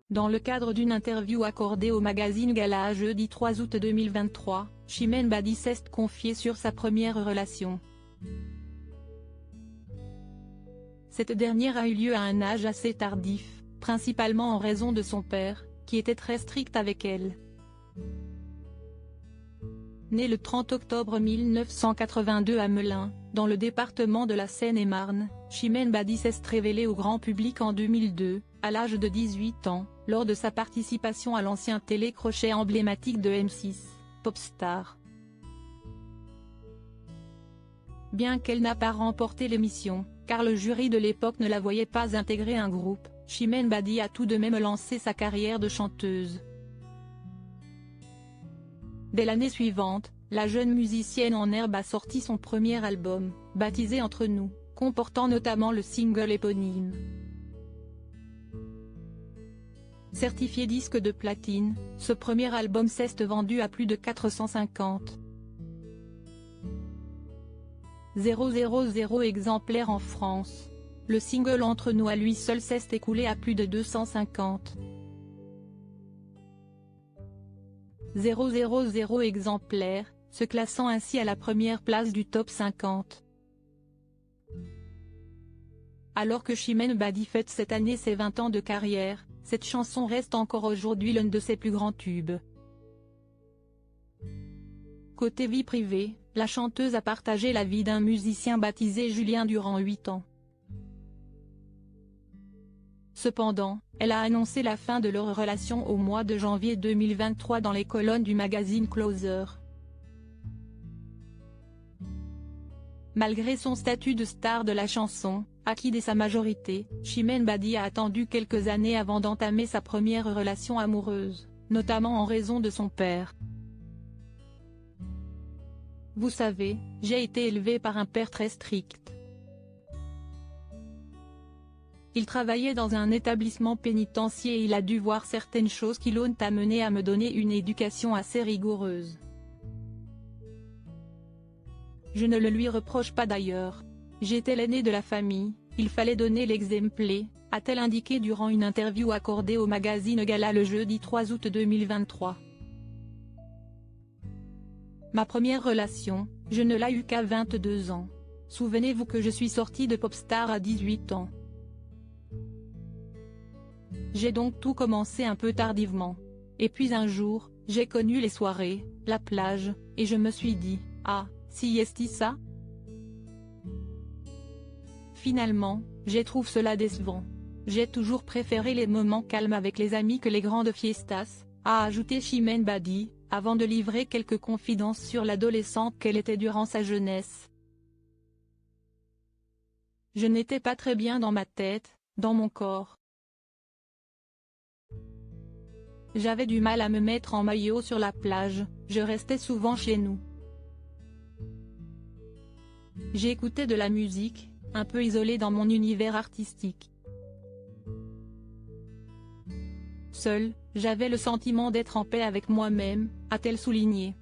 Dans le cadre d'une interview accordée au magazine Gala jeudi 3 août 2023, Chimène Badi s'est confiée sur sa première relation. Cette dernière a eu lieu à un âge assez tardif, principalement en raison de son père, qui était très strict avec elle. Née le 30 octobre 1982 à Melun, dans le département de la Seine-et-Marne, Chimène Badi s'est révélée au grand public en 2002, à l'âge de 18 ans, lors de sa participation à l'ancien télécrochet emblématique de M6, Popstar. Bien qu'elle n'a pas remporté l'émission, car le jury de l'époque ne la voyait pas intégrer un groupe, Chimène Badi a tout de même lancé sa carrière de chanteuse. Dès l'année suivante, la jeune musicienne en herbe a sorti son premier album, baptisé Entre nous, comportant notamment le single éponyme. Certifié disque de platine, ce premier album s'est vendu à plus de 450 000 exemplaires en France. Le single Entre nous à lui seul s'est écoulé à plus de 250 000 exemplaires, se classant ainsi à la première place du top 50. Alors que Chimène Badi fête cette année ses 20 ans de carrière, cette chanson reste encore aujourd'hui l'un de ses plus grands tubes. Côté vie privée, la chanteuse a partagé la vie d'un musicien baptisé Julien durant 8 ans. Cependant, elle a annoncé la fin de leur relation au mois de janvier 2023 dans les colonnes du magazine Closer. Malgré son statut de star de la chanson, acquis dès sa majorité, Chimène Badi a attendu quelques années avant d'entamer sa première relation amoureuse, notamment en raison de son père. Vous savez, j'ai été élevée par un père très strict. Il travaillait dans un établissement pénitentiaire et il a dû voir certaines choses qui l'ont amené à me donner une éducation assez rigoureuse. Je ne le lui reproche pas d'ailleurs. J'étais l'aîné de la famille, il fallait donner l'exemple, a-t-elle indiqué durant une interview accordée au magazine Gala le jeudi 3 août 2023. Ma première relation, je ne l'ai eue qu'à 22 ans. Souvenez-vous que je suis sortie de Popstar à 18 ans. J'ai donc tout commencé un peu tardivement. Et puis un jour, j'ai connu les soirées, la plage, et je me suis dit, ah, si est-ce ça ? Finalement, je trouve cela décevant. J'ai toujours préféré les moments calmes avec les amis que les grandes fiestas, a ajouté Chimène Badi, avant de livrer quelques confidences sur l'adolescente qu'elle était durant sa jeunesse. Je n'étais pas très bien dans ma tête, dans mon corps. J'avais du mal à me mettre en maillot sur la plage, je restais souvent chez nous. J'écoutais de la musique, un peu isolée dans mon univers artistique. Seule, j'avais le sentiment d'être en paix avec moi-même, a-t-elle souligné.